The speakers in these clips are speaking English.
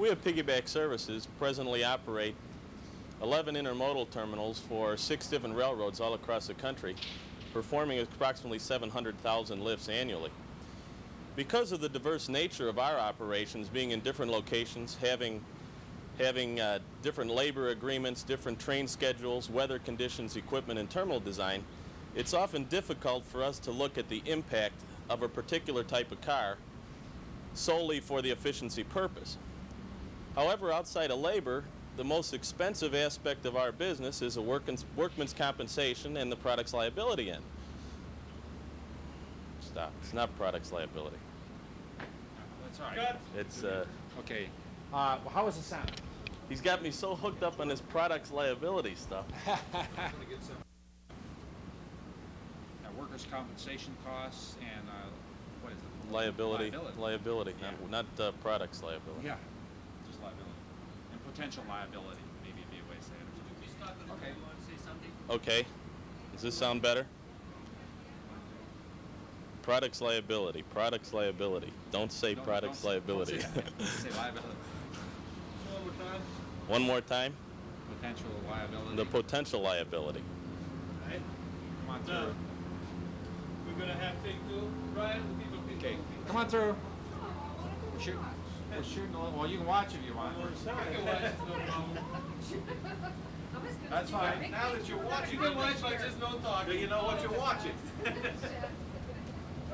We at Piggyback Services presently operate 11 intermodal terminals for 6 different railroads all across the country, performing approximately 700,000 lifts annually. Because of the diverse nature of our operations, being in different locations, having different labor agreements, different train schedules, weather conditions, equipment, and terminal design, it's often difficult for us to look at the impact of a particular type of car solely for the efficiency purpose. However, outside of labor, the most expensive aspect of our business is a workman's compensation and the product's liability end. Stop. It's not product's liability. That's all right. It's, okay. How is the sound? He's got me so hooked up on this product's liability stuff. Workers' compensation costs and what is it? Liability. Yeah. Not product's liability. Yeah, just liability. And potential liability, maybe be a way to say it. Okay. You want to say something? Okay. Does this sound better? Product's liability. Product's liability. Don't say product's liability. Say liability. One more time. One more time. Potential liability. The potential liability. All right. Come on Now, through. we're going to have take two. Brian, people. Okay. Come on through. We're shooting. We're shooting. Well, you can watch if you want. I can watch it, no problem. That's fine. Now that you're watching, You can watch, but just no talking. do you know what you're watching?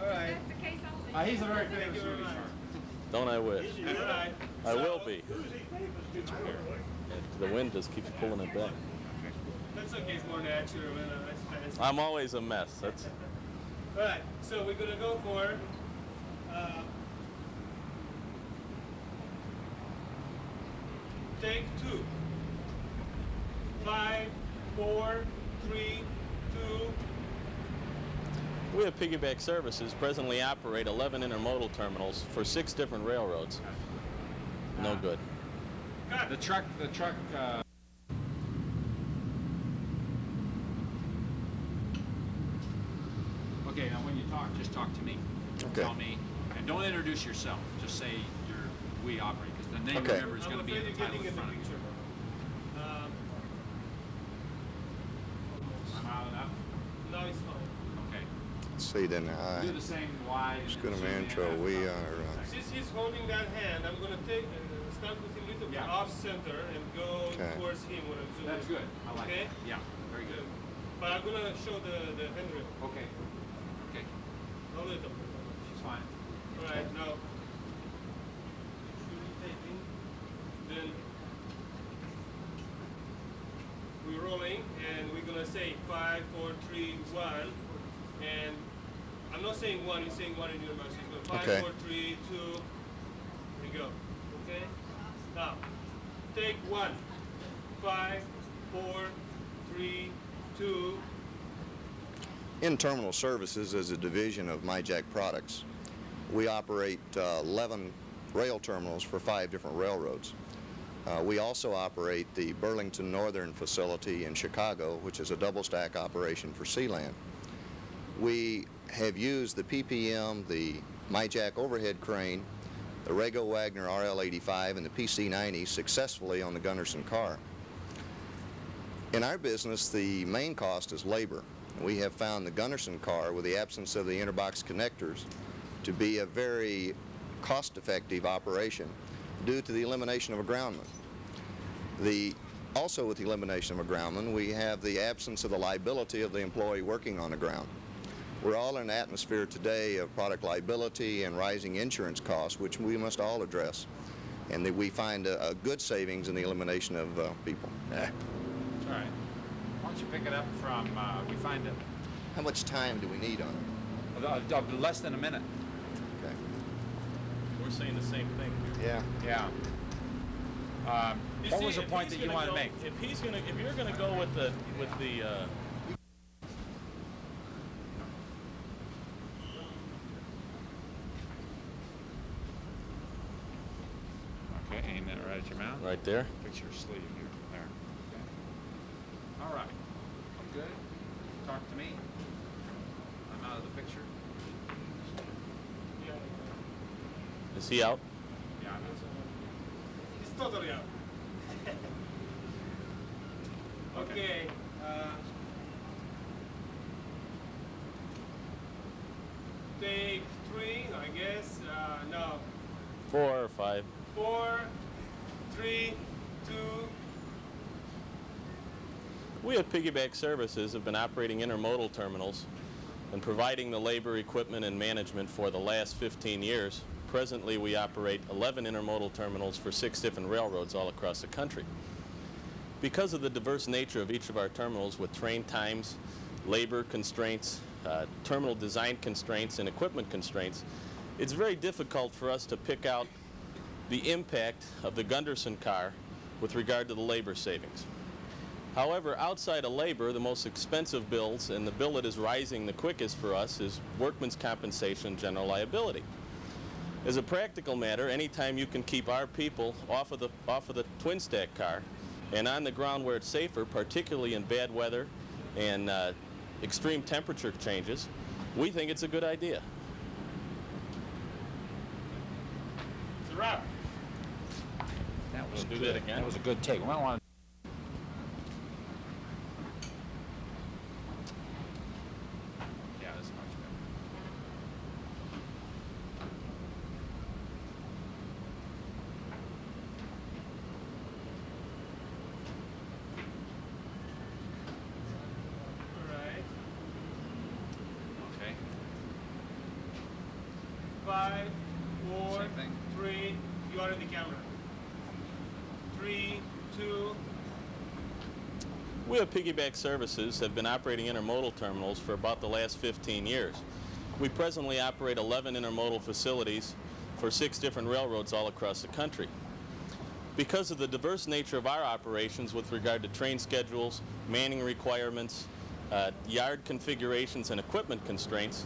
All right. He's a very Thank famous you very movie much. star. Don't I wish? All right. I will be. The wind just keeps pulling it back. That's okay. It's more natural. I'm always a mess. That's. All right. So we're going to go for take two. 5, 4, 3, 2. We at Piggyback Services presently operate 11 intermodal terminals for 6 different railroads. No good. The truck, okay, now when you talk, just talk to me. Okay. Tell me, and don't introduce yourself. Just say we operate, because the name, Okay. remember, is going to be in the title in front of you. I'm out enough? No, it's fine. Okay. Let's see then. Do the same wide. Just going to intro. We are. Since he's holding that hand, I'm going to start with him a little bit off center and go Okay. towards him when I'm zooming. That's good. I like Okay? it. Yeah, very good. But I'm going to show the handrail. Okay. Okay. A little. She's fine. All right, now. Shooting taping. Then we're rolling and we're going to say 5, 4, 3, 1. And I'm not saying 1, you're saying 1 in your mouth. So it's going 5, Okay. 4, 3, 2. We go. Okay? Now, take 1. 5, 4, 3, 2. Interminal Services is a division of MyJack Products. We operate 11 rail terminals for 5 different railroads. We also operate the Burlington Northern facility in Chicago, which is a double stack operation for Sealand. We have used the PPM, the MyJack overhead crane, the Rego Wagner RL85, and the PC90 successfully on the Gunderson car. In our business, the main cost is labor. We have found the Gunderson car, with the absence of the interbox connectors, to be a very cost-effective operation due to the elimination of a groundman. Also with the elimination of a groundman, we have the absence of the liability of the employee working on the ground. We're all in an atmosphere today of product liability and rising insurance costs, which we must all address. And that we find a good savings in the elimination of people. All right. Why don't you pick it up from, we find it. How much time do we need on it? Less than a minute. Okay. We're saying the same thing. Yeah. Yeah. What was the point that you want to make? If you're gonna go with the Okay, aim that right at your mouth. right there. Fix your sleeve here. There. Okay. All right. I'm good. Talk to me. I'm out of the picture. Is he out? Yeah, I'm out. totally out. Okay. Take 3, I guess. No. 4 or 5. 4, 3, 2. We at Piggyback Services have been operating intermodal terminals and providing the labor, equipment, and management for the last 15 years. Presently, we operate 11 intermodal terminals for 6 different railroads all across the country. Because of the diverse nature of each of our terminals with train times, labor constraints, terminal design constraints, and equipment constraints, it's very difficult for us to pick out the impact of the Gunderson car with regard to the labor savings. However, outside of labor, the most expensive bills and the bill that is rising the quickest for us is workman's compensation and general liability. As a practical matter, anytime you can keep our people off of the twin stack car and on the ground where it's safer, particularly in bad weather and extreme temperature changes, we think it's a good idea. It's a wrap. That was We'll do good. that again. That was a good take. We don't want to. Yeah, that's much better. All right. Okay. 5, 4, Same thing. 3. You are in the camera. 3, 2. We at Piggyback Services have been operating intermodal terminals for about the last 15 years. We presently operate 11 intermodal facilities for 6 different railroads all across the country. Because of the diverse nature of our operations with regard to train schedules, manning requirements, yard configurations, and equipment constraints,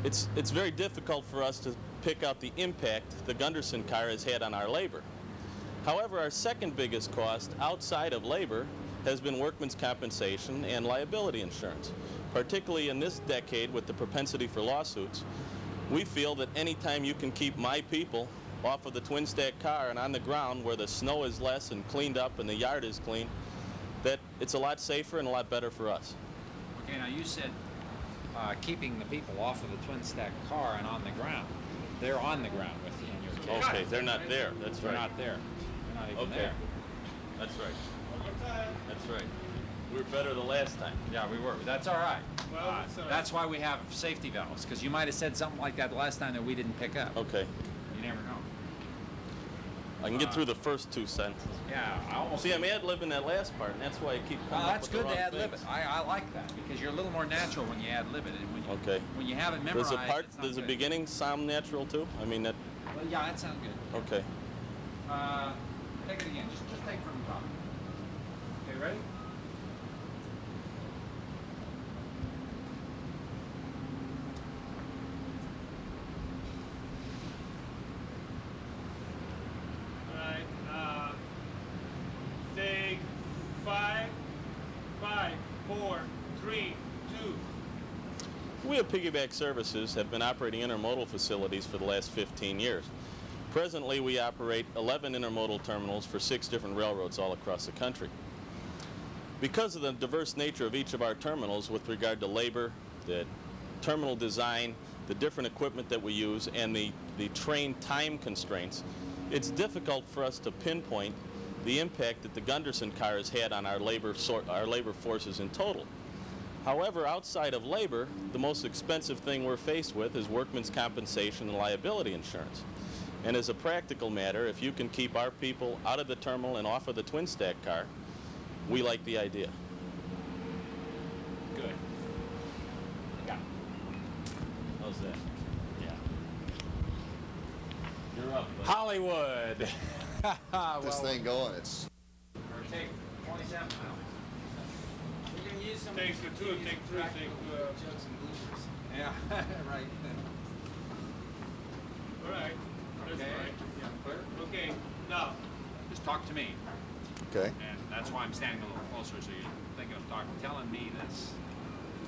it's very difficult for us to pick out the impact the Gunderson car has had on our labor. However, our second biggest cost outside of labor has been workman's compensation and liability insurance. Particularly in this decade with the propensity for lawsuits, we feel that anytime you can keep my people off of the twin stack car and on the ground where the snow is less and cleaned up and the yard is clean, that it's a lot safer and a lot better for us. Okay, now you said keeping the people off of the twin stack car and on the ground. They're on the ground with you in your case. Okay, they're not there. That's They're right. not there. They're not even Okay. there. That's right. One more time. That's right. We were better the last time. Yeah, we were. That's all right. Well, it's all right. That's why we have safety valves, because you might have said something like that the last time that we didn't pick up. Okay. You never know. I can get through the first 2 sentences. Yeah, I almost. See, I'm ad-libbing that last part, and that's why I keep coming up That's with the good wrong to ad-lib it. things. I like that, because you're a little more natural when you ad-lib it. And when you, Okay. when you have it memorized, Does the beginning sound natural too? I mean, that, Well, yeah, that sounds good. okay. Take it again. Just take it from the top. Okay, ready? All right. Take 5, 4, 3, 2. We at Piggyback Services have been operating intermodal facilities for the last 15 years. Presently, we operate 11 intermodal terminals for 6 different railroads all across the country. Because of the diverse nature of each of our terminals with regard to labor, the terminal design, the different equipment that we use, and the train time constraints, it's difficult for us to pinpoint the impact that the Gunderson car has had on our labor forces in total. However, outside of labor, the most expensive thing we're faced with is workman's compensation and liability insurance. And as a practical matter, if you can keep our people out of the terminal and off of the twin stack car, we like the idea. Good. Yeah. How's that? Yeah. You're up, bud. Hollywood. This thing going, it's Or take 27 now. You can use some. Take 2, take 3, take 2. Jokes and bloopers. Yeah, right. All right. That's Okay. fine. Yeah, clear? Okay. Now, Just talk to me. okay. And that's why I'm standing a little closer, so you're thinking of talking, telling me this.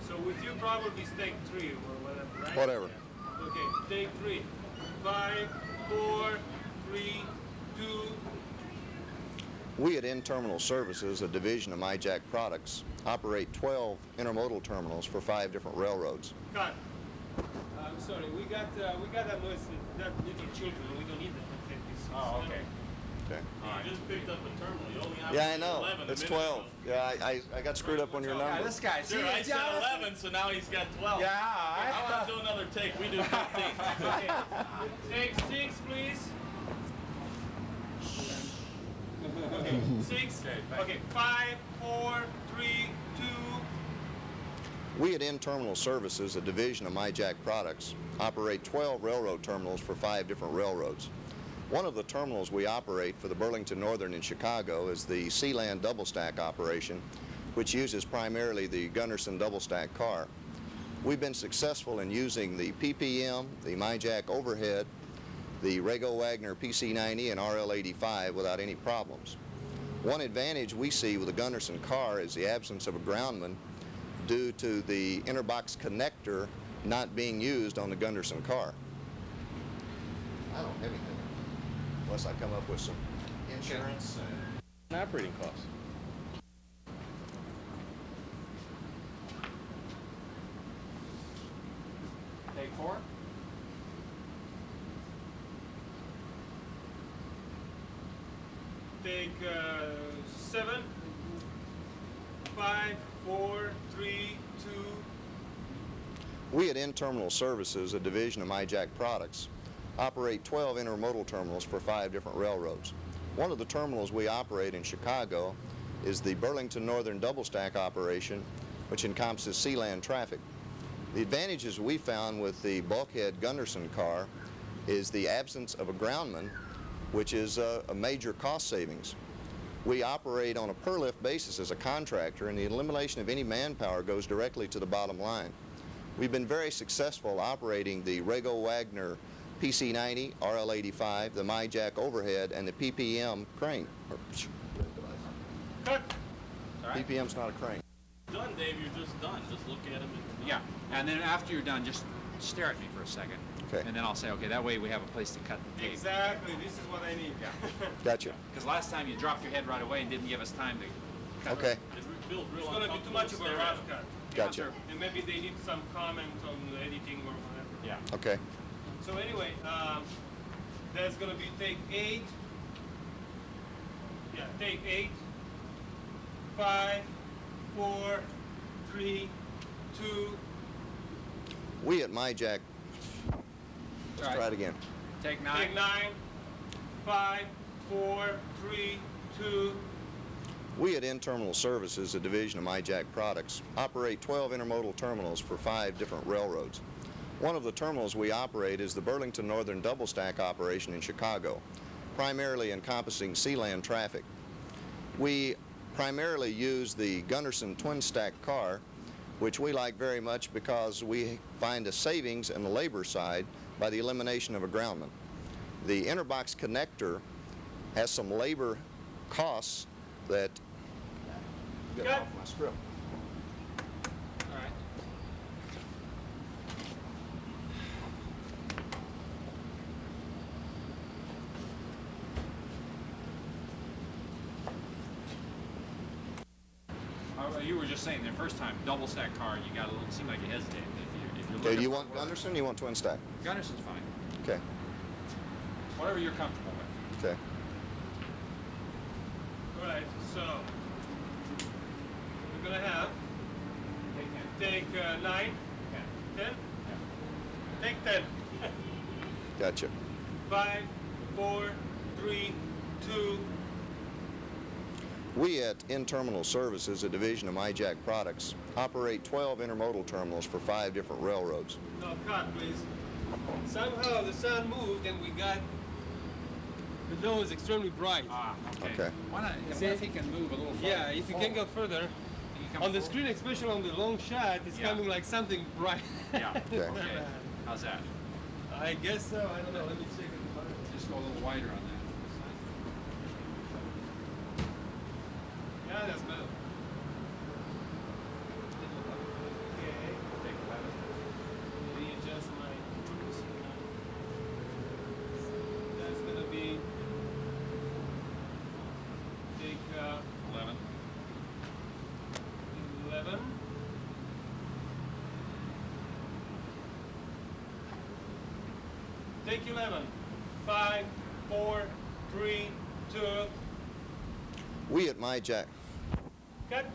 so with you probably take 3 or whatever, right? Whatever. Okay. Take 3. 5, 4, 3, 2. We at Interminal Services, a division of MyJack Products, operate 12 intermodal terminals for 5 different railroads. Cut. I'm sorry, we got that noise, that little children, we don't need that. Okay, Oh, okay. Okay. You just picked up a terminal. You only have Yeah, I know. 11 It's a 12. minute Yeah, I got screwed up on your Yeah, number. this guy. ago. Sure, I said 11, so now he's got 12. Yeah, I want to do another take. We do 15. Okay. Take 6, please. Okay, 6. Okay, 5, 4, 3, 2. We at Interminal Services, a division of MyJack Products, operate 12 railroad terminals for 5 different railroads. One of the terminals we operate for the Burlington Northern in Chicago is the Sealand double stack operation, which uses primarily the Gunderson double stack car. We've been successful in using the PPM, the MyJack overhead, the Rego Wagner PC90 and RL85 without any problems. One advantage we see with the Gunderson car is the absence of a groundman due to the interbox connector not being used on the Gunderson car. I don't have anything unless I come up with some insurance and Operating costs. Take 4. Take 7, 5, 4, 3, 2. We at Interminal Services, a division of MyJack Products, operate 12 intermodal terminals for 5 different railroads. One of the terminals we operate in Chicago is the Burlington Northern double stack operation, which encompasses Sealand traffic. The advantages we found with the bulkhead Gunderson car is the absence of a groundman, which is a major cost savings. We operate on a per lift basis as a contractor, and the elimination of any manpower goes directly to the bottom line. We've been very successful operating the Rego Wagner PC90, RL85, the MyJack overhead, and the PPM crane. Cut. All right. PPM's not a crane. Done, Dave. You're just done. Just look at him. And Yeah, and then after you're done, just stare at me for a second. Okay. And then I'll say, okay, that way we have a place to cut the tape. Exactly, this is what I need. Yeah. Gotcha. Because last time you dropped your head right away and didn't give us time to cut. Okay. It feels real It's going to be too uncomfortable much to of a stare rough at. cut. Gotcha. And maybe they need some comment on the editing or whatever. Yeah. Okay. So anyway, that's going to be take 8. Yeah, take 8, 5, 4, 3, 2. We at MyJack, let's All try right. it again. Take 9. Take 9, 5, 4, 3, 2. We at Interminal Services, a division of MyJack Products, operate 12 intermodal terminals for 5 different railroads. One of the terminals we operate is the Burlington Northern double stack operation in Chicago, primarily encompassing Sealand traffic. We primarily use the Gunderson twin stack car, which we like very much because we find a savings in the labor side by the elimination of a groundman. The interbox connector has some labor costs that get Cut. off my script. All right. You were just saying the first time, double stack car, you got a little, seemed like you hesitated. If you're Okay, looking do you for want work- Gunderson or you want twin stack? Gunderson's fine. Okay, Whatever you're comfortable with. okay. All right, so we're going to have Take 10. take 9, 10. 10. Take 10. Gotcha. 5, 4, 3, 2. We at Interminal Services, a division of MyJack Products, operate 12 intermodal terminals for 5 different railroads. No, cut, please. Somehow the sun moved and we got the nose extremely bright. Ah, okay. Okay. Why not? See? If he can move a little farther. Yeah, if you can go further. You come On the forward. screen, especially on the long shot, it's Yeah. coming like something bright. Yeah. Okay. Okay. How's that? I guess so. I don't know. Let me check it. Just go a little wider on that. Yeah, that's better. Okay. Take 11. Readjust my. That's gonna be. Take Take 11. 5, 4, 3, 2. We at MyJack. Cut.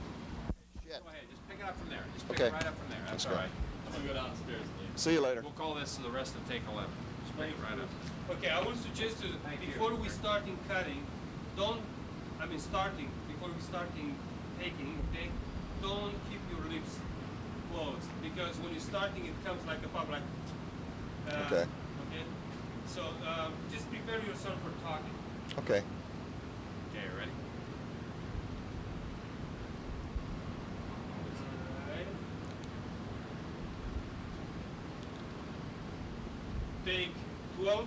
Go ahead, just pick it up from there. Just pick Okay. it right up from there. That's Let's all go. right. I'm gonna go downstairs, please. See you later. We'll call this the rest of take 11. Just pick it right up. Okay, I would suggest to, Thank you. before we starting cutting, before we starting taking, okay, don't keep your lips closed, because when you're starting, it comes like a pop, like, Okay. okay? So, just prepare yourself for talking. Okay. Okay, ready? Alright. Take 12,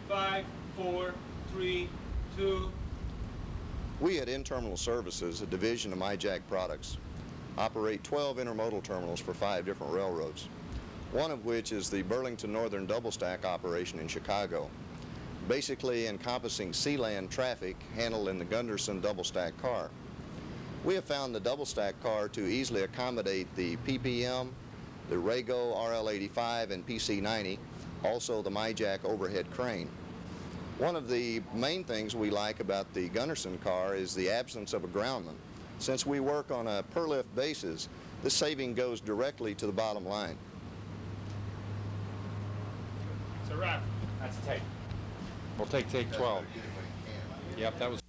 5, 4, 3, 2. We at Interminal Services, a division of MyJack Products, operate 12 intermodal terminals for 5 different railroads, one of which is the Burlington Northern Double Stack operation in Chicago, basically encompassing sea-land traffic handled in the Gunderson double stack car. We have found the double stack car to easily accommodate the PPM, the Rago RL85 and PC90, also the MyJack overhead crane. One of the main things we like about the Gunderson car is the absence of a groundman. Since we work on a per lift basis, this saving goes directly to the bottom line. It's a wrap. That's take. We'll take 12. Yep, that was